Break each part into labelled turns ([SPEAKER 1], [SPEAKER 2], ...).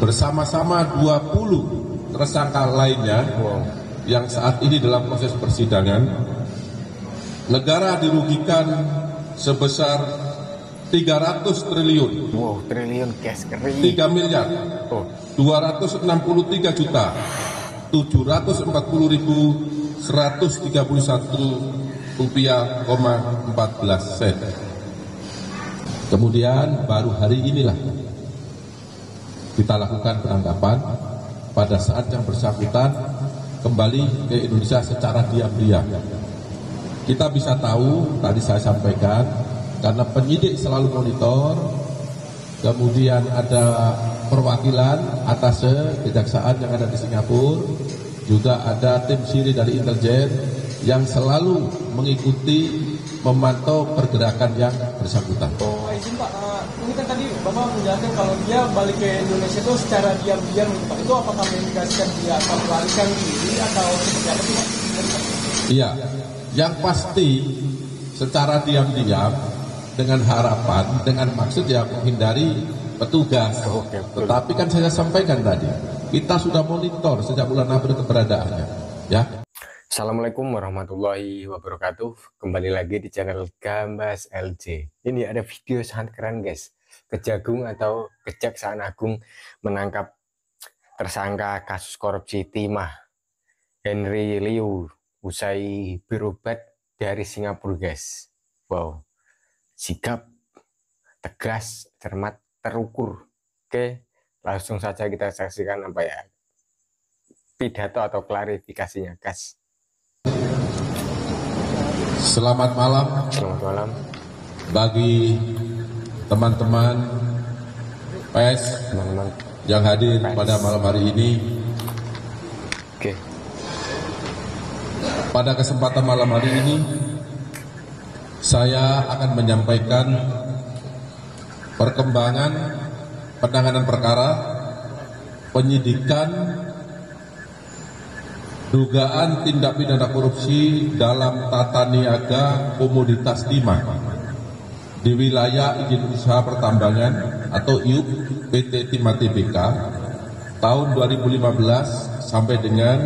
[SPEAKER 1] bersama-sama 20 tersangka lainnya yang saat ini dalam proses persidangan, negara dirugikan sebesar 300 triliun.
[SPEAKER 2] Triliun cash kering.
[SPEAKER 1] 3 miliar 263 juta 740.131 rupiah, 14 sen. Kemudian baru hari inilah kita lakukan penangkapan pada saat yang bersangkutan kembali ke Indonesia secara diam-diam. Kita bisa tahu, tadi saya sampaikan, karena penyidik selalu monitor, kemudian ada perwakilan atase kejaksaan yang ada di Singapura, juga ada tim siri dari intelijen yang selalu mengikuti, memantau pergerakan yang bersangkutan.
[SPEAKER 3] Izin Pak, ini kan tadi Bapak menjelaskan kalau dia balik ke Indonesia itu secara diam-diam gitu Pak. Itu apakah mengindikasikan dia akan melarikan diri atau seperti apa Pak?
[SPEAKER 1] Iya, yang pasti secara diam-diam dengan harapan, dengan maksud ya menghindari petugas. Tetapi kan saya sampaikan tadi, kita sudah monitor sejak bulan April keberadaannya. Ya.
[SPEAKER 2] Assalamualaikum warahmatullahi wabarakatuh. Kembali lagi di channel Gambas LJ. Ini ada video sangat keren guys. Kejagung atau Kejaksaan Agung menangkap tersangka kasus korupsi timah Henry Liu usai berobat dari Singapura guys. Wow, sikap tegas, cermat, terukur. Oke, langsung saja kita saksikan apa ya pidato atau klarifikasinya guys.
[SPEAKER 1] Selamat malam.
[SPEAKER 2] Selamat malam
[SPEAKER 1] bagi teman-teman pers yang hadir pada malam hari ini.
[SPEAKER 2] Oke.
[SPEAKER 1] Pada kesempatan malam hari ini, saya akan menyampaikan perkembangan penanganan perkara penyidikan dugaan tindak pidana korupsi dalam tata niaga komoditas timah di wilayah izin usaha pertambangan atau IUP PT Timah Tbk tahun 2015 sampai dengan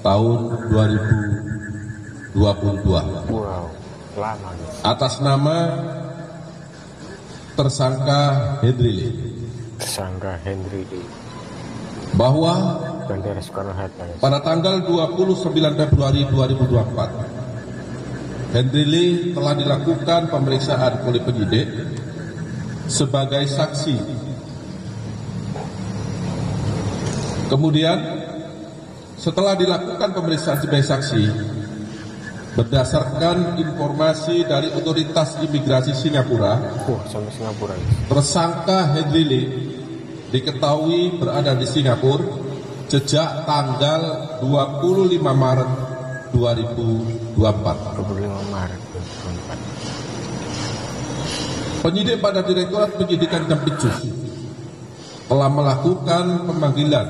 [SPEAKER 1] tahun 2022.
[SPEAKER 2] Wow, lama.
[SPEAKER 1] Atas nama tersangka Henry Lee.
[SPEAKER 2] Tersangka Henry Lee.
[SPEAKER 1] Bahwa
[SPEAKER 2] Bandara Soekarno-Hatta.
[SPEAKER 1] Pada tanggal 29 Februari 2024, Henry Lee telah dilakukan pemeriksaan oleh penyidik sebagai saksi. Kemudian, setelah dilakukan pemeriksaan sebagai saksi, berdasarkan informasi dari otoritas imigrasi Singapura,
[SPEAKER 2] Sampai Singapura.
[SPEAKER 1] tersangka Henry Lee diketahui berada di Singapura sejak tanggal 25 Maret 2024.
[SPEAKER 2] 25 Maret 2024.
[SPEAKER 1] Penyidik pada Direktorat Penyidikan Kempitsus telah melakukan pemanggilan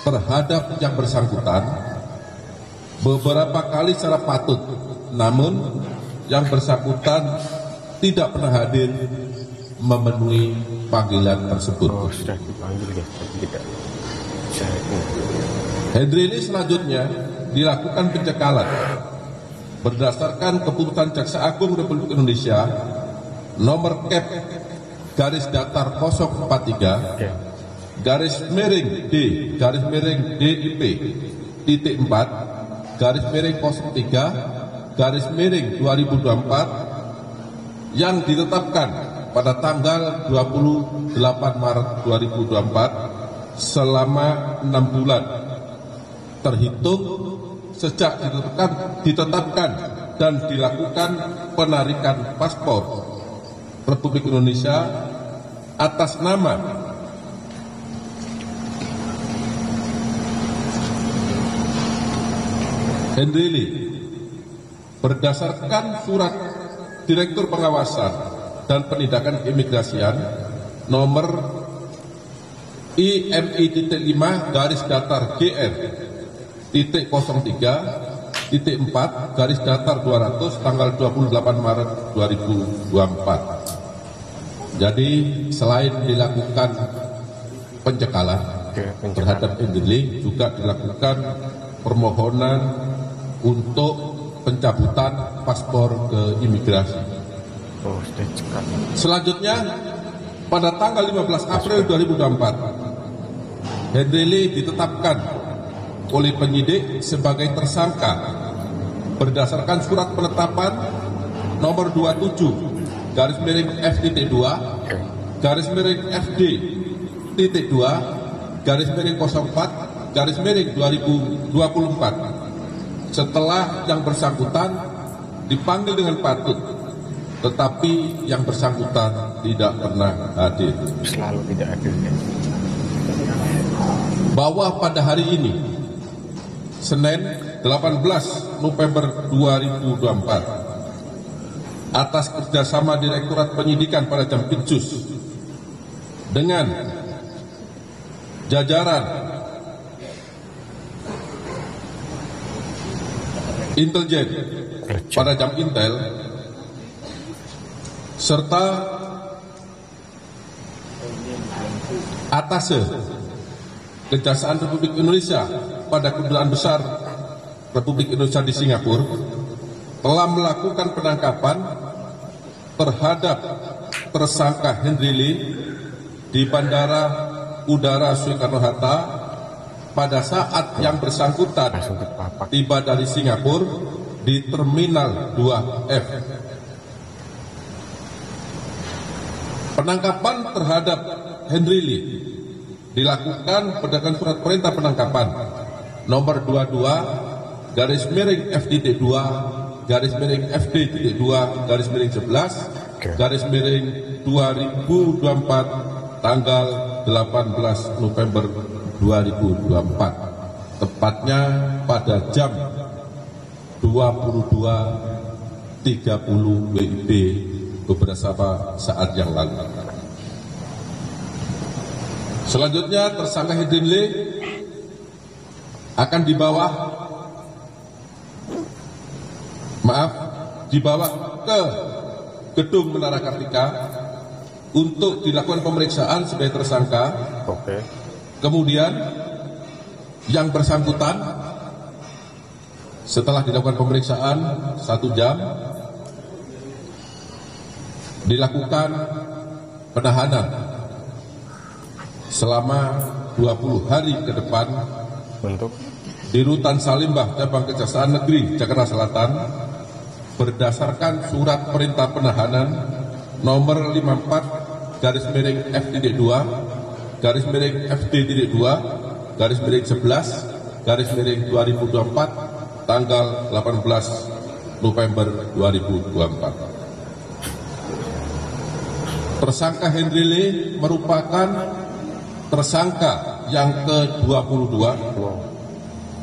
[SPEAKER 1] terhadap yang bersangkutan beberapa kali secara patut, namun yang bersangkutan tidak pernah hadir memenuhi panggilan tersebut.
[SPEAKER 2] Sudah dipanggil ya, tapi tidak.
[SPEAKER 1] Henry Lee selanjutnya dilakukan pencekalan berdasarkan keputusan Jaksa Agung Republik Indonesia nomor Kep garis datar 043 garis miring D garis miring DIP titik 4 garis miring 03 garis miring 2024 yang ditetapkan pada tanggal 28 Maret 2024 selama 6 bulan terhitung sejak ditetapkan dan dilakukan penarikan paspor Republik Indonesia atas nama Henry Lee berdasarkan surat Direktur Pengawasan dan Penindakan Keimigrasian nomor IMI.5 garis datar GR titik 03 titik 4 garis datar 200 tanggal 28 Maret 2024. Jadi selain dilakukan pencekalan terhadap Hendrily, juga dilakukan permohonan untuk pencabutan paspor ke imigrasi. Selanjutnya, pada tanggal 15 April 2024, Hendrily ditetapkan oleh penyidik sebagai tersangka berdasarkan surat penetapan nomor 27 garis miring F.2 garis miring FD.2 garis miring 04 garis miring 2024 setelah yang bersangkutan dipanggil dengan patut, tetapi yang bersangkutan tidak pernah hadir.
[SPEAKER 2] Selalu tidak hadir.
[SPEAKER 1] Bahwa pada hari ini, Senin 18 November 2024, atas kerjasama Direktorat Penyidikan pada Jampitsus dengan jajaran intelijen pada Jam Intel serta Atase Kejaksaan Republik Indonesia pada Kedutaan Besar Republik Indonesia di Singapura telah melakukan penangkapan terhadap tersangka Hendrily di Bandara Udara Soekarno-Hatta pada saat yang bersangkutan tiba dari Singapura di Terminal 2F. Penangkapan terhadap Hendrily dilakukan berdasarkan surat perintah penangkapan nomor 22 garis miring FD.2 garis miring FD.2 garis miring 11 garis miring 2024 tanggal 18 November 2024, tepatnya pada jam 22.30 WIB beberapa saat yang lalu. Selanjutnya tersangka Hendrily akan dibawa ke gedung Menara Kartika untuk dilakukan pemeriksaan sebagai tersangka. Kemudian yang bersangkutan setelah dilakukan pemeriksaan 1 jam dilakukan penahanan selama 20 hari ke depan
[SPEAKER 2] untuk
[SPEAKER 1] di Rutan Salimbah Cabang Kejaksaan Negeri Jakarta Selatan berdasarkan surat perintah penahanan nomor 54 garis miring FD.2 garis miring FD.2 garis miring 11 garis miring 2024 tanggal 18 November 2024. Tersangka Hendrily merupakan tersangka yang ke-22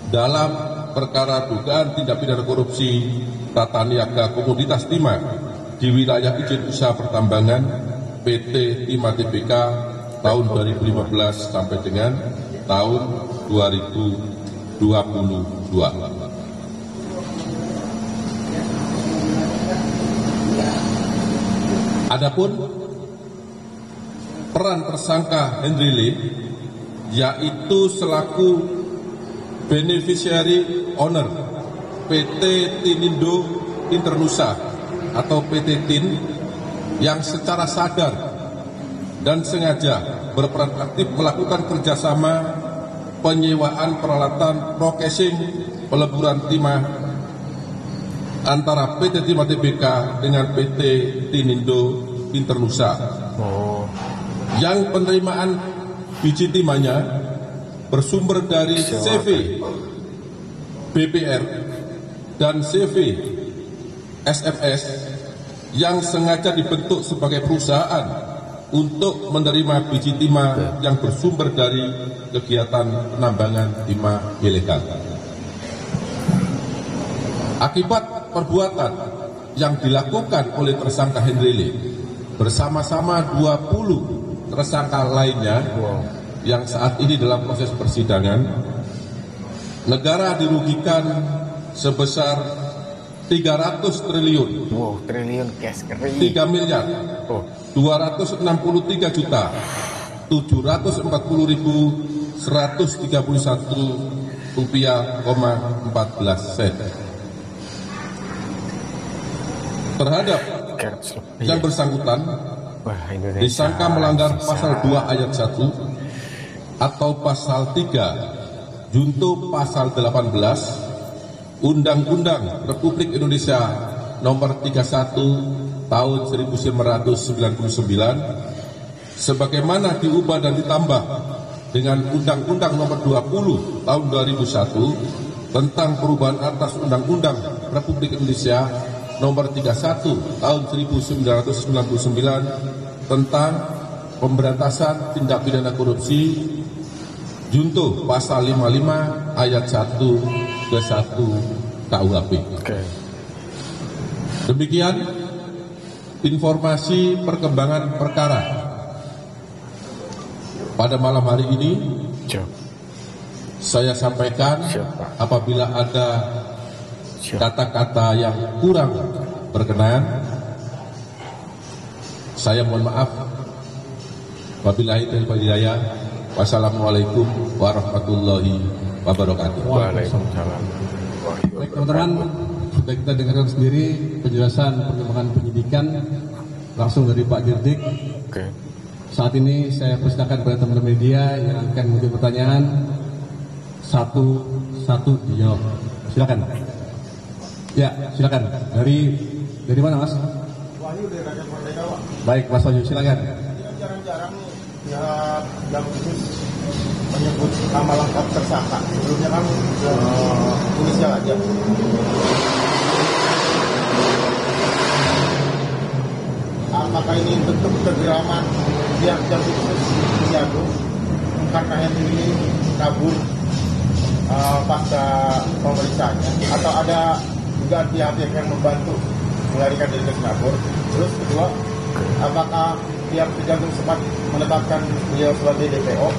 [SPEAKER 1] dalam perkara dugaan tindak pidana korupsi tata niaga komoditas timah di wilayah izin usaha pertambangan PT Timah Tbk tahun 2015 sampai dengan tahun 2022. Adapun peran tersangka Hendrily yaitu selaku beneficiary owner PT Tinindo Internusa atau PT TIN yang secara sadar dan sengaja berperan aktif melakukan kerjasama penyewaan peralatan processing peleburan timah antara PT Timah Tbk dengan PT Tinindo Internusa. Yang penerimaan biji timahnya bersumber dari CV BPR dan CV SFS yang sengaja dibentuk sebagai perusahaan untuk menerima biji timah yang bersumber dari kegiatan penambangan timah ilegal. Akibat perbuatan yang dilakukan oleh tersangka Hendrily bersama-sama 20 tersangka lainnya yang saat ini dalam proses persidangan, negara dirugikan sebesar 300 triliun.
[SPEAKER 2] Triliun cash kering.
[SPEAKER 1] 3 miliar 263 juta 740.131,14 terhadap yang bersangkutan disangka melanggar pasal 2 ayat 1 atau pasal 3 junto pasal 18 Undang-Undang Republik Indonesia Nomor 31 Tahun 1999 sebagaimana diubah dan ditambah dengan Undang-Undang Nomor 20 Tahun 2001 tentang perubahan atas Undang-Undang Republik Indonesia Nomor 31 Tahun 1999 tentang pemberantasan tindak pidana korupsi junto pasal 55 ayat 1 ke 1 KUHP. Demikian informasi perkembangan perkara pada malam hari ini. Saya sampaikan apabila ada kata-kata yang kurang berkenan, saya mohon maaf. Wabillahi taufiq wal hidayah. Wassalamualaikum warahmatullahi wabarakatuh.
[SPEAKER 2] Waalaikumsalam.
[SPEAKER 4] Baik teman-teman, sudah kita dengarkan sendiri penjelasan perkembangan penyidikan langsung dari Pak Dirdik. Saat ini saya persilakan kepada teman-teman media yang akan menjawab pertanyaan satu-satu dijawab. Silakan. Ya, silakan. Dari mana, Mas?
[SPEAKER 5] Wahyu dari Rakyat Merdeka, Pak.
[SPEAKER 4] Baik, Mas Wahyu, silakan.
[SPEAKER 5] Jarang-jarang nih pihak Jampitsus menyebut nama lengkap tersangka. Sebelumnya kan inisial aja. Apakah ini bentuk kegeraman pihak Jampitsus Jagung karena ini kabur pasca pemeriksaannya, atau ada juga pihak-pihak yang membantu melarikan diri ke Singapura? Terus kedua, apakah pihak Kejagung sempat menetapkan beliau sebagai DPO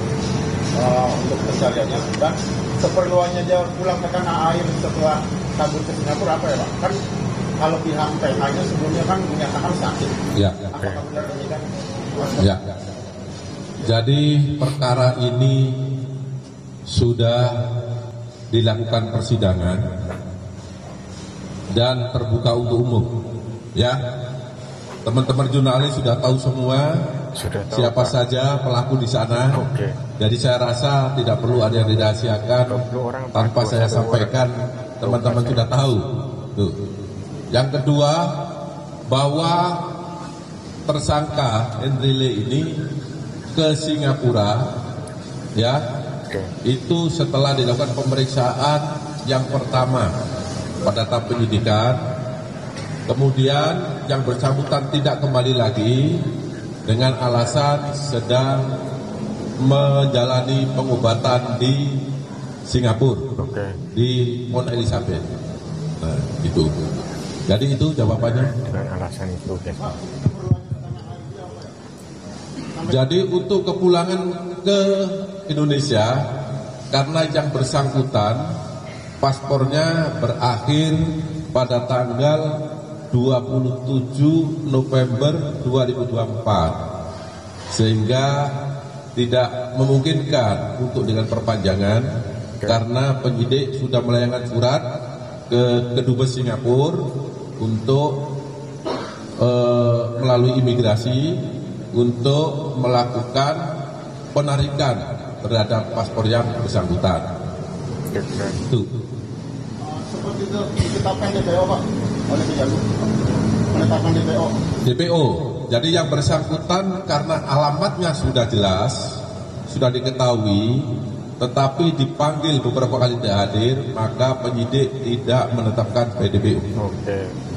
[SPEAKER 5] untuk pencariannya, dan keperluannya dia pulang ke tanah air setelah kabur ke Singapura apa ya, Pak? Kan kalau pihak PH-nya sebelumnya kan menyatakan sakit.
[SPEAKER 1] Ya.
[SPEAKER 5] Apakah benar demikian?
[SPEAKER 1] Ya. Jadi perkara ini sudah dilakukan persidangan dan terbuka untuk umum. Ya, teman-teman jurnalis sudah tahu semua siapa saja pelaku di sana. Jadi saya rasa tidak perlu ada yang dirahasiakan. Tanpa saya sampaikan, teman-teman sudah tahu. Tuh. Yang kedua, bahwa tersangka Henry Lee ini ke Singapura, ya, itu setelah dilakukan pemeriksaan yang pertama pada tahap penyidikan, kemudian yang bersangkutan tidak kembali lagi dengan alasan sedang menjalani pengobatan di Singapura, di Mount Elizabeth. Nah, itu. Jadi itu jawabannya.
[SPEAKER 2] Dengan alasan itu,
[SPEAKER 1] Jadi untuk kepulangan ke Indonesia, karena yang bersangkutan paspornya berakhir pada tanggal 27 November 2024, sehingga tidak memungkinkan untuk dengan perpanjangan karena penyidik sudah melayangkan surat ke Kedubes Singapura untuk melalui imigrasi untuk melakukan penarikan terhadap paspor yang bersangkutan. Itu.
[SPEAKER 5] Seperti itu ditetapkan DPO, Pak, oleh Kejagung. Menetapkan DPO.
[SPEAKER 1] DPO. Jadi yang bersangkutan karena alamatnya sudah jelas, sudah diketahui, tetapi dipanggil beberapa kali tidak hadir, maka penyidik tidak menetapkan sebagai DPO.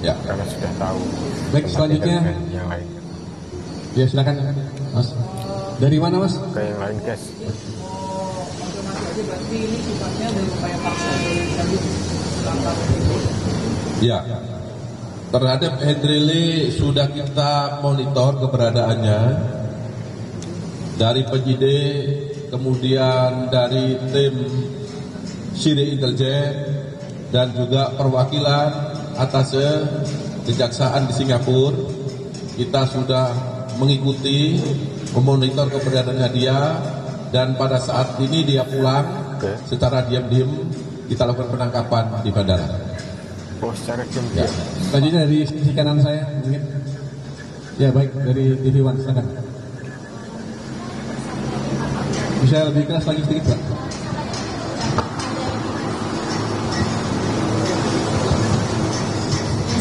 [SPEAKER 1] Ya.
[SPEAKER 2] Karena sudah tahu.
[SPEAKER 4] Baik, selanjutnya.
[SPEAKER 2] Yang lain.
[SPEAKER 4] Ya, silakan, Mas. Dari mana, Mas?
[SPEAKER 2] Ke yang lain, guys.
[SPEAKER 3] Berarti ini sifatnya dari upaya paksa dari
[SPEAKER 1] Ya, terhadap Henry Lee sudah kita monitor keberadaannya dari penyidik, kemudian dari tim Sidik Intelijen dan juga perwakilan atas Kejaksaan di Singapura. Kita sudah mengikuti memonitor keberadaannya dia, dan pada saat ini dia pulang secara diam-diam. Kita lakukan penangkapan di bandara.
[SPEAKER 2] Oh, secara
[SPEAKER 1] Ya.
[SPEAKER 4] Selanjutnya dari sisi kanan saya mungkin. Ya baik, dari TV One silakan. Bisa lebih keras lagi sedikit Pak?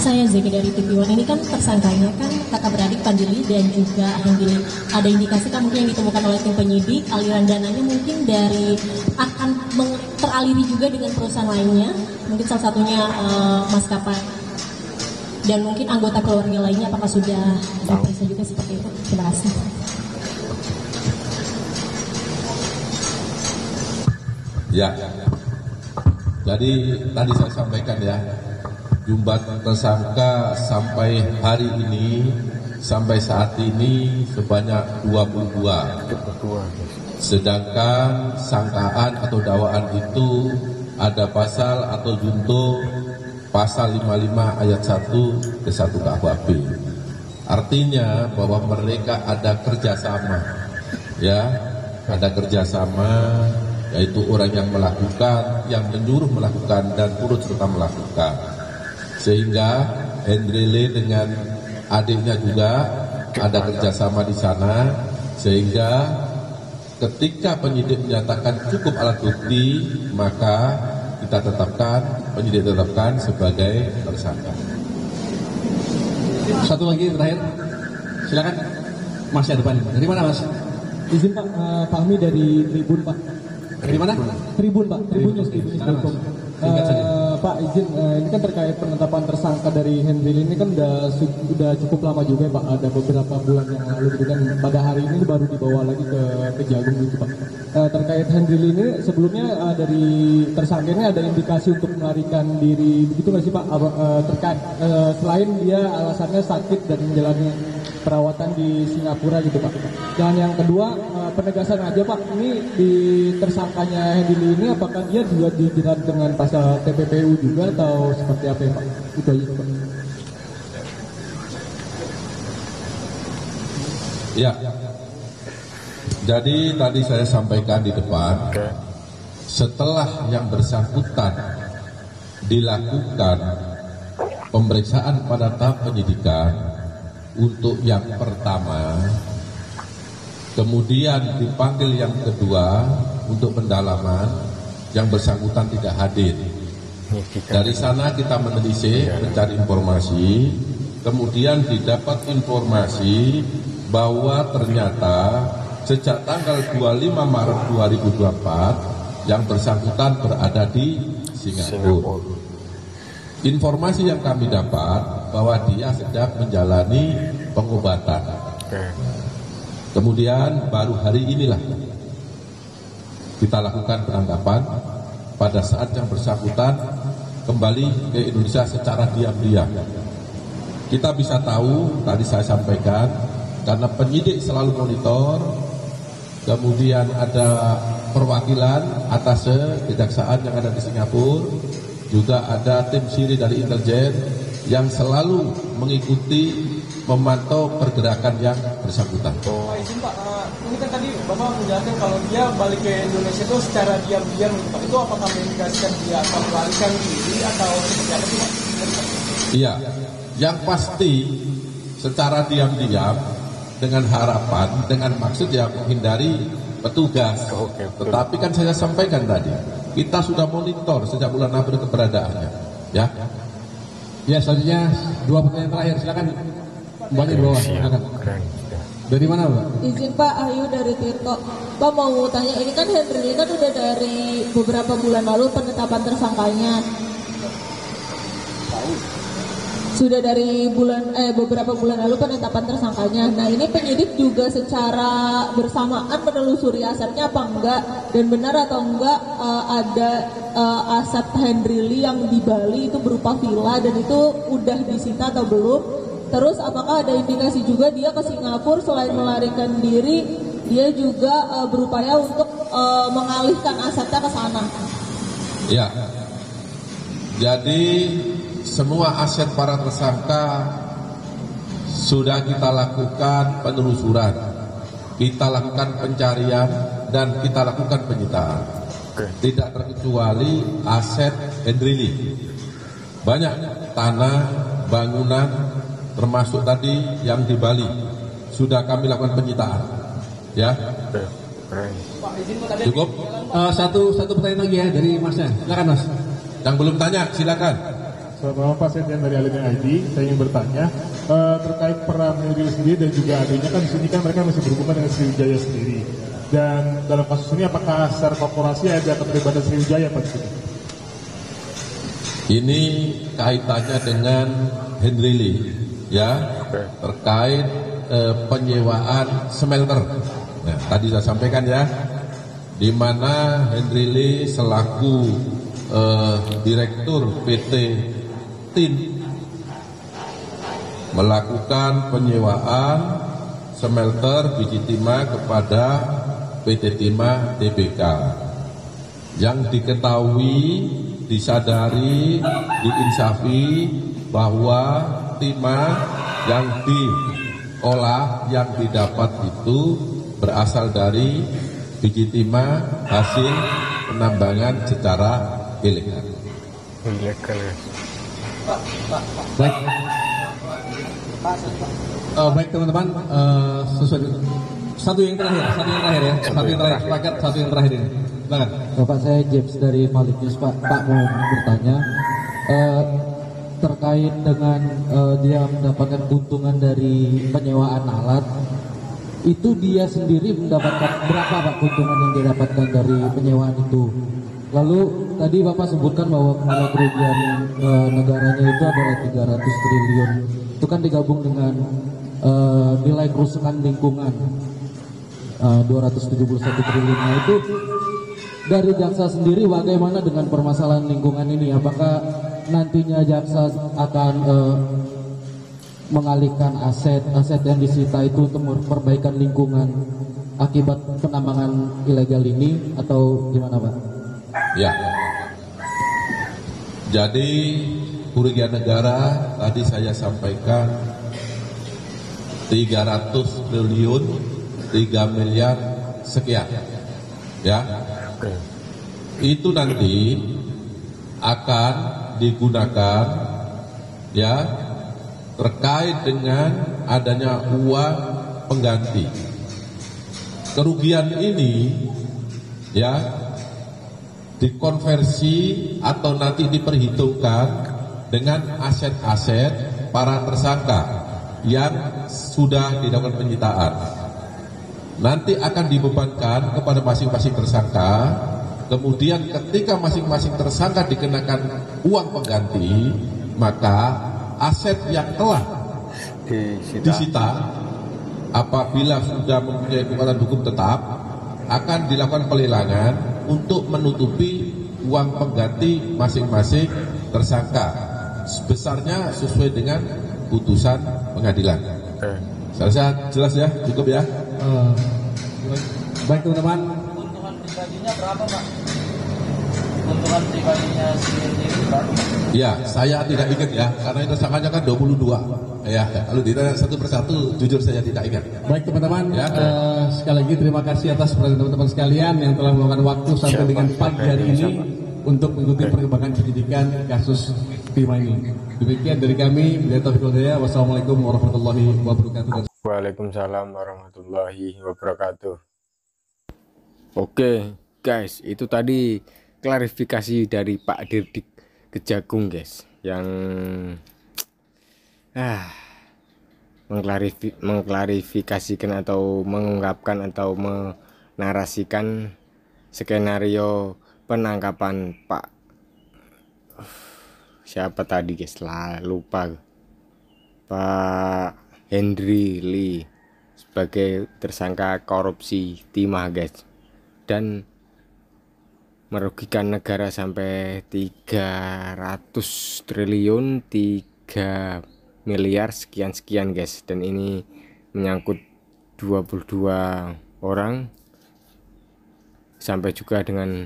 [SPEAKER 6] Saya Zeki dari TV One. Ini kan tersangkanya kan kakak beradik Pandili dan juga Hendili. Ada indikasi kan mungkin yang ditemukan oleh tim penyidik, aliran dananya mungkin dari akan teraliri juga dengan perusahaan lainnya, mungkin salah satunya maskapai. Dan mungkin anggota keluarga lainnya apakah sudah diperiksa juga seperti itu? Terima kasih.
[SPEAKER 1] Ya. Jadi tadi saya sampaikan ya, jumlah tersangka sampai hari ini, sampai saat ini sebanyak 22. Sedangkan sangkaan atau dakwaan itu ada pasal atau junto pasal 55 ayat 1 ke 1 KUHP. Artinya bahwa mereka ada kerjasama, ya, ada kerjasama, yaitu orang yang melakukan, yang menyuruh melakukan dan turut serta melakukan. Sehingga Hendrile dengan adiknya juga ada kerjasama di sana, sehingga ketika penyidik menyatakan cukup alat bukti, maka penyidik tetapkan sebagai tersangka.
[SPEAKER 4] Satu lagi terakhir, silakan Mas ya depan. Dari mana Mas?
[SPEAKER 3] Izin Pak, Fahmi dari Tribun Pak.
[SPEAKER 4] Dari mana?
[SPEAKER 3] Tribun Pak, Tribun News.
[SPEAKER 4] Singkat saja.
[SPEAKER 3] Pak izin, ini kan terkait penetapan tersangka dari Hendril ini kan udah cukup lama juga ya Pak, ada beberapa bulan yang lalu gitu kan, pada hari ini baru dibawa lagi ke Kejagung gitu Pak. Terkait Hendril ini sebelumnya dari tersangka ini ada indikasi untuk melarikan diri begitu nggak sih Pak? Terkait selain dia alasannya sakit dan menjalani perawatan di Singapura gitu Pak. Dan yang kedua penegasan aja Pak, ini di tersangkanya Hendril ini apakah dia juga dijerat dengan pasal TPPU juga atau seperti apa ya Pak? Itu aja Pak.
[SPEAKER 1] Ya. Jadi tadi saya sampaikan di depan, setelah yang bersangkutan dilakukan pemeriksaan pada tahap penyidikan untuk yang pertama, kemudian dipanggil yang kedua untuk pendalaman, yang bersangkutan tidak hadir. Dari sana kita menelisik, mencari informasi, kemudian didapat informasi bahwa ternyata sejak tanggal 25 Maret 2024 yang bersangkutan berada di Singapura. Informasi yang kami dapat bahwa dia sedang menjalani pengobatan. Kemudian baru hari inilah kita lakukan penangkapan pada saat yang bersangkutan kembali ke Indonesia secara diam-diam. Kita bisa tahu, tadi saya sampaikan, karena penyidik selalu monitor, kemudian ada perwakilan atas kejaksaan yang ada di Singapura, juga ada tim siri dari intelijen yang selalu mengikuti, memantau pergerakan yang bersangkutan.
[SPEAKER 3] Pak izin Pak, ini kan tadi Bapak menjelaskan kalau dia balik ke Indonesia itu secara diam-diam gitu Pak. Itu apakah mengindikasikan dia akan melarikan diri atau seperti apa sih Pak?
[SPEAKER 1] Iya, yang pasti secara diam-diam dengan harapan, dengan maksud ya menghindari petugas. Tetapi kan saya sampaikan tadi, kita sudah monitor sejak bulan April keberadaannya. Ya.
[SPEAKER 4] Ya, selanjutnya dua pertanyaan terakhir, silakan. Banyak di bawah, silakan. Dari mana Pak?
[SPEAKER 7] Izin Pak, Ayu dari Tirto. Pak mau tanya, ini kan Hendril kan udah dari beberapa bulan lalu penetapan tersangkanya. Sudah dari beberapa bulan lalu penetapan tersangkanya. Nah ini penyidik juga secara bersamaan menelusuri asetnya apa enggak, dan benar atau enggak ada aset Hendrili yang di Bali itu berupa villa dan itu udah disita atau belum. Terus apakah ada indikasi juga dia ke Singapura selain melarikan diri, dia juga berupaya untuk mengalihkan asetnya ke sana?
[SPEAKER 1] Ya, jadi semua aset para tersangka sudah kita lakukan penelusuran. kita lakukan pencarian dan kita lakukan penyitaan. Tidak terkecuali aset Henry Lee. Banyak tanah, bangunan, termasuk tadi yang di Bali sudah kami lakukan penyitaan. Ya, cukup.
[SPEAKER 4] Satu pertanyaan lagi ya dari Masnya. Silakan Mas.
[SPEAKER 1] Yang belum tanya silakan.
[SPEAKER 8] Selamat malam Pak, saya dari Alina ID. Saya ingin bertanya terkait peran Henry sendiri dan juga adanya kan di sini kan mereka masih berhubungan dengan Sriwijaya sendiri. Dan dalam kasus ini apakah secara korporasi ada keterlibatan Sriwijaya Pak di sini?
[SPEAKER 1] Ini kaitannya dengan Henry Lee, ya, terkait penyewaan smelter. Nah, tadi saya sampaikan ya, di mana Henry Lee selaku Direktur PT TIN melakukan penyewaan smelter biji timah kepada PT Timah Tbk yang diketahui, disadari, diinsafi bahwa timah yang diolah, yang didapat itu berasal dari biji timah hasil penambangan secara ilegal.
[SPEAKER 4] Baik. Baik teman-teman, satu yang terakhir ya, satu yang terakhir ini. Silakan.
[SPEAKER 3] Bapak, saya James dari Malik News Pak. Pak mau bertanya terkait dengan dia mendapatkan keuntungan dari penyewaan alat. Itu dia sendiri mendapatkan berapa Pak keuntungan yang dia dapatkan dari penyewaan itu? Lalu tadi Bapak sebutkan bahwa kerugian negaranya itu adalah 300 triliun. Itu kan digabung dengan nilai kerusakan lingkungan 271 triliun. Nah, itu dari jaksa sendiri bagaimana dengan permasalahan lingkungan ini? Apakah nantinya jaksa akan mengalihkan aset yang disita itu untuk perbaikan lingkungan akibat penambangan ilegal ini atau gimana Pak?
[SPEAKER 1] Ya, jadi kerugian negara tadi saya sampaikan 300 triliun, 3 miliar sekian. Ya, itu nanti akan digunakan ya terkait dengan adanya uang pengganti. Kerugian ini ya dikonversi atau nanti diperhitungkan dengan aset-aset para tersangka yang sudah dilakukan penyitaan. Nanti akan dibebankan kepada masing-masing tersangka. Kemudian ketika masing-masing tersangka dikenakan uang pengganti, maka aset yang telah disita apabila sudah mempunyai kekuatan hukum tetap akan dilakukan pelelangan untuk menutupi uang pengganti masing-masing tersangka sebesarnya sesuai dengan putusan pengadilan. Saya jelas ya, cukup ya.
[SPEAKER 4] Baik teman-teman.
[SPEAKER 9] Keuntungan pribadinya berapa Pak? Keuntungan pribadinya sendiri berapa?
[SPEAKER 1] Ya, saya tidak ingat ya, karena itu tersangkanya kan 22. Ya, kalau ditanya satu persatu, jujur saya tidak ingat.
[SPEAKER 4] Baik teman-teman, ya. Sekali lagi terima kasih atas perhatian teman-teman sekalian yang telah meluangkan waktu sampai dengan pagi hari ini untuk mengikuti perkembangan penyidikan kasus timah ini. Demikian dari kami, wassalamualaikum warahmatullahi wabarakatuh.
[SPEAKER 2] Waalaikumsalam warahmatullahi wabarakatuh. Oke guys, itu tadi klarifikasi dari Pak Dirdik Kejagung guys, yang mengklarifikasikan atau mengungkapkan atau menarasikan skenario penangkapan Pak siapa tadi guys, lupa, Pak Henry Lee sebagai tersangka korupsi timah guys, dan merugikan negara sampai 300 triliun 3 miliar sekian guys, dan ini menyangkut 22 orang sampai juga dengan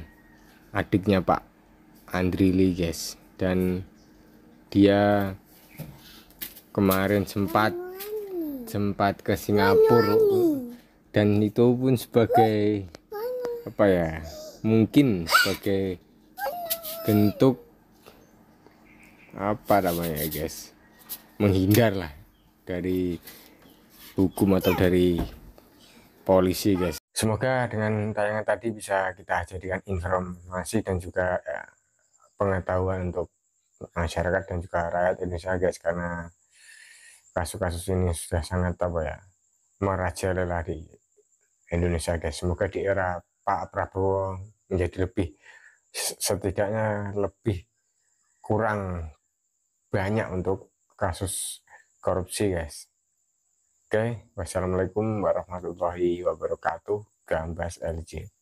[SPEAKER 2] adiknya Pak Henry Lee guys, dan dia kemarin sempat ke Singapura dan itu pun sebagai apa ya, mungkin sebagai bentuk apa namanya guys, menghindar lah dari hukum atau dari polisi guys. Semoga dengan tayangan tadi bisa kita jadikan informasi dan juga ya, pengetahuan untuk masyarakat dan juga rakyat Indonesia guys, karena kasus-kasus ini sudah sangat apa ya, merajalela di Indonesia guys. Semoga di era Pak Prabowo menjadi lebih, setidaknya lebih kurang banyak untuk kasus korupsi guys. Oke, wassalamualaikum warahmatullahi wabarakatuh. Gambas LJ.